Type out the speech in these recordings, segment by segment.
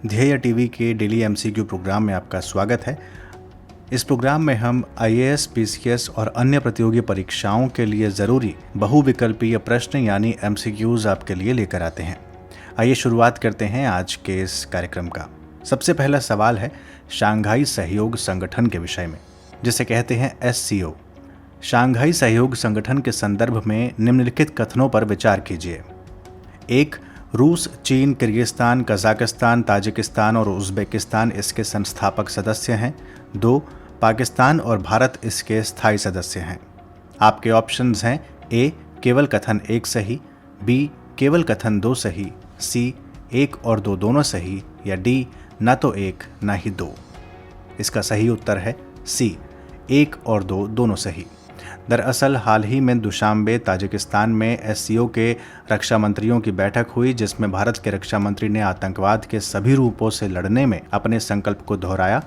ध्येय टीवी के daily MCQ programme में आपका स्वागत है। इस प्रोग्राम में हम आईएएस, पीसीएस और अन्य प्रतियोगी परीक्षाओं के लिए ज़रूरी बहुविकल्पीय प्रश्न यानी एमसीक्यूज आपके लिए लेकर आते हैं। आइए शुरुआत करते हैं आज के इस कार्यक्रम का। सबसे पहला सवाल है शंघाई सहयोग संगठन के विषय में, जिसे कहते हैं एससीओ। शंघाई सहयोग संगठन के संदर्भ में निम्नलिखित कथनों पर विचार कीजिए। 1. रूस, चीन, किर्गिस्तान, कजाकिस्तान, ताजिकिस्तान और उज़्बेकिस्तान इसके संस्थापक सदस्य हैं। 2. पाकिस्तान और भारत इसके स्थायी सदस्य हैं। आपके ऑप्शंस हैं ए. केवल कथन 1 सही, बी. केवल कथन 2 सही, सी. 1 और 2 दोनों सही, या डी. न तो 1 न ही 2। इसका सही उत्तर है सी. 1 और 2 दोनों सही। दरअसल हाल ही में दुशांबे, ताजिकिस्तान में एससीओ के रक्षा मंत्रियों की बैठक हुई, जिसमें भारत के रक्षा मंत्री ने आतंकवाद के सभी रूपों से लड़ने में अपने संकल्प को दोहराया।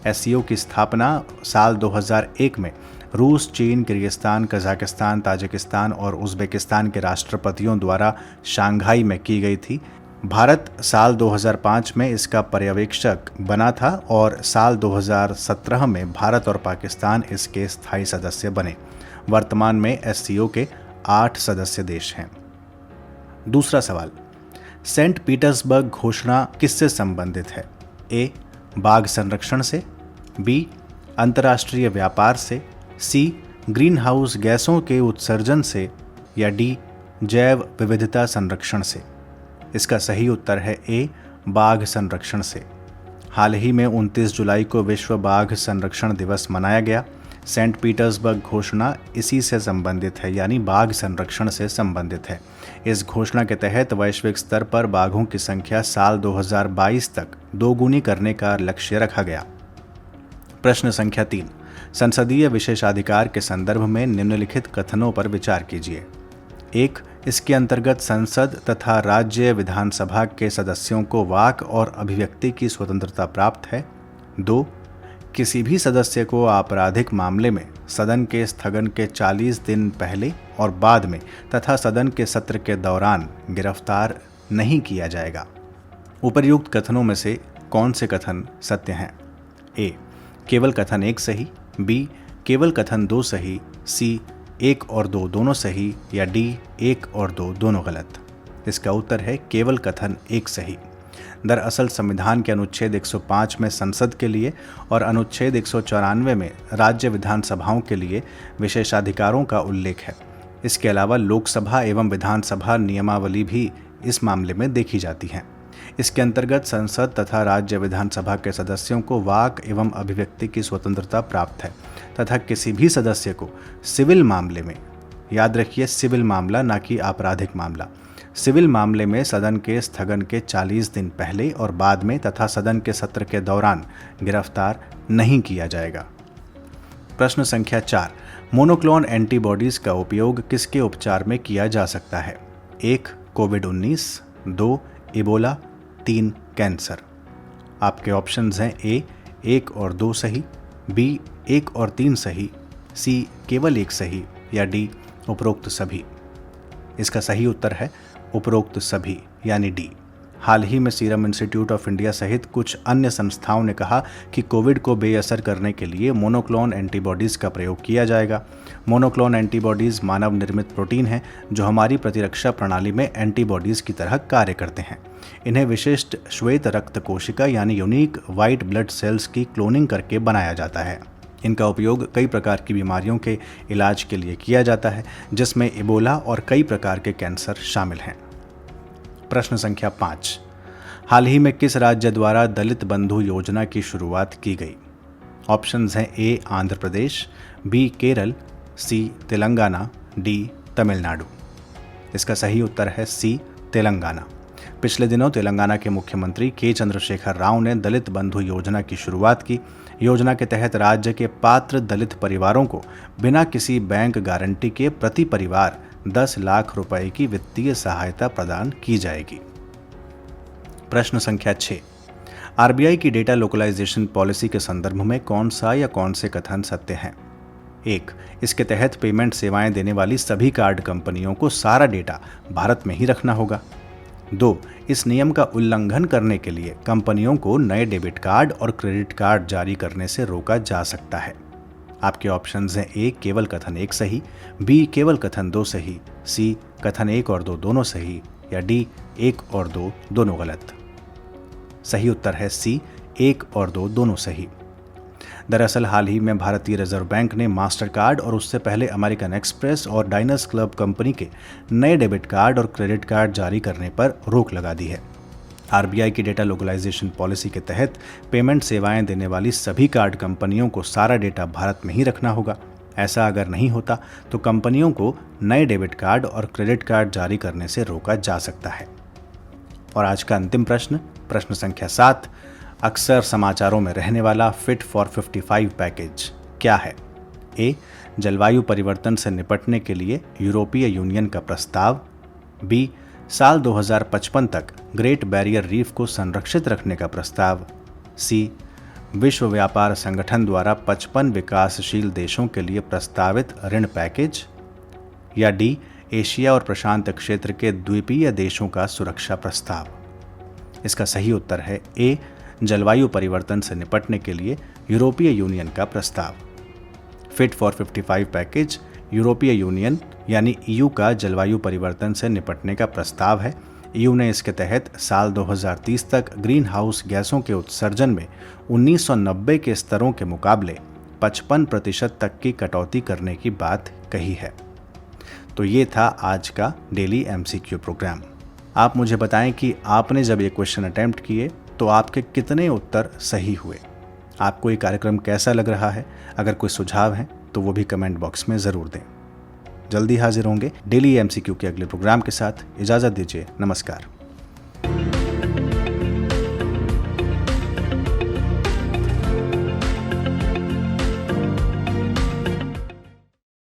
एससीओ की स्थापना साल 2001 में रूस, चीन, किर्गिस्तान, कजाकिस्तान, ताजिकिस्तान और उज़्बेकिस्तान के राष्ट्रपतियों द्वारा शंघाई में की गई थी। भारत साल 2005 में इसका पर्यवेक्षक बना था और साल 2017 में भारत और पाकिस्तान इसके स्थायी सदस्य बने। वर्तमान में एससीओ के 8 सदस्य देश हैं। दूसरा सवाल, सेंट पीटर्सबर्ग घोषणा किससे संबंधित है? ए. बाघ संरक्षण से, बी. अंतर्राष्ट्रीय व्यापार से, सी. ग्रीन हाउस गैसों के उत्सर्जन से, या डी. जैव विविधता संरक्षण से। इसका सही उत्तर है ए. बाघ संरक्षण से। हाल ही में 29 जुलाई को विश्व बाघ संरक्षण दिवस मनाया गया। सेंट पीटर्सबर्ग घोषणा इसी से संबंधित है, यानी बाघ संरक्षण से संबंधित है। इस घोषणा के तहत वैश्विक स्तर पर बाघों की संख्या साल 2022 तक दोगुनी करने का लक्ष्य रखा गया। प्रश्न संख्या 3, संसदीय विशेषाधिकार के संदर्भ में निम्नलिखित कथनों पर विचार कीजिए। 1. इसके अंतर्गत संसद तथा राज्य विधानसभा के सदस्यों को वाक और अभिव्यक्ति की स्वतंत्रता प्राप्त है। 2. किसी भी सदस्य को आपराधिक मामले में सदन के स्थगन के 40 दिन पहले और बाद में तथा सदन के सत्र के दौरान गिरफ्तार नहीं किया जाएगा। उपर्युक्त कथनों में से कौन से कथन सत्य हैं? ए. केवल कथन 1 सही, बी. केवल कथन 2 सही, सी. 1 और 2 दोनों सही, या डी. 1 और 2 दोनों गलत। इसका उत्तर है केवल कथन 1 सही। दरअसल संविधान के अनुच्छेद 105 में संसद के लिए और अनुच्छेद 194 में राज्य विधानसभाओं के लिए विशेषाधिकारों का उल्लेख है। इसके अलावा लोकसभा एवं विधानसभा नियमावली भी इस मामले में देखी जाती हैं। इसके अंतर्गत संसद तथा राज्य विधानसभा के सदस्यों को वाक एवं अभिव्यक्ति की स्वतंत्रता प्राप्त है तथा किसी भी सदस्य को सिविल मामले में, याद रखिए सिविल मामला ना कि आपराधिक मामला, सिविल मामले में सदन के स्थगन के 40 दिन पहले और बाद में तथा सदन के सत्र के दौरान गिरफ्तार नहीं किया जाएगा। प्रश्न संख्या 4, मोनोक्लोन एंटीबॉडीज का उपयोग किसके उपचार में किया जा सकता है? 1. कोविड-19, 2. इबोला, 3. कैंसर। आपके ऑप्शंस हैं ए. 1 और 2 सही, बी. 1 और 3 सही, सी. केवल 1 सही, या डी. उपरोक्त सभी। इसका सही उत्तर है उपरोक्त सभी, यानी डी। हाल ही में सीरम इंस्टीट्यूट ऑफ इंडिया सहित कुछ अन्य संस्थाओं ने कहा कि कोविड को बेअसर करने के लिए मोनोक्लोन एंटीबॉडीज़ का प्रयोग किया जाएगा। मोनोक्लोन एंटीबॉडीज़ मानव निर्मित प्रोटीन हैं जो हमारी प्रतिरक्षा प्रणाली में एंटीबॉडीज़ की तरह कार्य करते हैं। इन्हें विशिष्ट श्वेत रक्त कोशिका यानी यूनिक वाइट ब्लड सेल्स की क्लोनिंग करके बनाया जाता है। इनका उपयोग कई प्रकार की बीमारियों के इलाज के लिए किया जाता है, जिसमें इबोला और कई प्रकार के कैंसर शामिल हैं। प्रश्न संख्या 5, हाल ही में किस राज्य द्वारा दलित बंधु योजना की शुरुआत की गई? ऑप्शंस हैं ए. आंध्र प्रदेश, बी. केरल, सी. तेलंगाना, डी. तमिलनाडु। इसका सही उत्तर है सी. तेलंगाना। पिछले दिनों तेलंगाना के मुख्यमंत्री के. चंद्रशेखर राव ने दलित बंधु योजना की शुरुआत की। योजना के तहत राज्य के पात्र दलित परिवारों को बिना किसी बैंक गारंटी के प्रति परिवार 10 लाख रुपए की वित्तीय सहायता प्रदान की जाएगी। प्रश्न संख्या 6, आरबीआई की डेटा लोकलाइजेशन पॉलिसी के संदर्भ में कौन सा या कौन से कथन सत्य हैं? 1. इसके तहत पेमेंट सेवाएं देने वाली सभी कार्ड कंपनियों को सारा डेटा भारत में ही रखना होगा। 2. इस नियम का उल्लंघन करने के लिए कंपनियों को नए डेबिट कार्ड और क्रेडिट कार्ड जारी करने से रोका जा सकता है। आपके ऑप्शंस हैं ए. केवल कथन 1 सही, बी. केवल कथन 2 सही, सी. कथन 1 और 2 दोनों सही, या डी. 1 और 2 दोनों गलत। सही उत्तर है सी. 1 और 2 दोनों सही। दरअसल हाल ही में भारतीय रिजर्व बैंक ने मास्टर कार्ड और उससे पहले अमेरिकन एक्सप्रेस और डाइनर्स क्लब कंपनी के नए डेबिट कार्ड और क्रेडिट कार्ड जारी करने पर रोक लगा दी है। आरबीआई की डेटा लोकलाइजेशन पॉलिसी के तहत पेमेंट सेवाएं देने वाली सभी कार्ड कंपनियों को सारा डेटा भारत में ही रखना होगा। ऐसा अगर नहीं होता तो कंपनियों को नए डेबिट कार्ड और क्रेडिट कार्ड जारी करने से रोका जा सकता है। और आज का अंतिम प्रश्न, प्रश्न संख्या 7, अक्सर समाचारों में रहने वाला फिट फॉर 55 पैकेज क्या है? ए. जलवायु परिवर्तन से निपटने के लिए यूरोपीय यूनियन का प्रस्ताव, बी. साल 2055 तक ग्रेट बैरियर रीफ को संरक्षित रखने का प्रस्ताव, सी. विश्व व्यापार संगठन द्वारा 55 विकासशील देशों के लिए प्रस्तावित ऋण पैकेज, या डी. एशिया और प्रशांत क्षेत्र के द्वीपीय देशों का सुरक्षा प्रस्ताव। इसका सही उत्तर है ए. जलवायु परिवर्तन से निपटने के लिए यूरोपीय यूनियन का प्रस्ताव। फिट फॉर 55 पैकेज यूरोपीय यूनियन यानी ईयू का जलवायु परिवर्तन से निपटने का प्रस्ताव है। ईयू ने इसके तहत साल 2030 तक ग्रीन हाउस गैसों के उत्सर्जन में 1990 के स्तरों के मुकाबले 55% तक की कटौती करने की बात कही है। तो ये था आज का डेली एमसीक्यू प्रोग्राम। आप मुझे बताएं कि आपने जब ये क्वेश्चन अटेम्प्ट किए तो आपके कितने उत्तर सही हुए। आपको ये कार्यक्रम कैसा लग रहा है? अगर कोई सुझाव है तो वो भी कमेंट बॉक्स में ज़रूर दें। जल्दी हाजिर होंगे डेली एमसीक्यू के अगले प्रोग्राम के साथ। इजाज़त दीजिए, नमस्कार।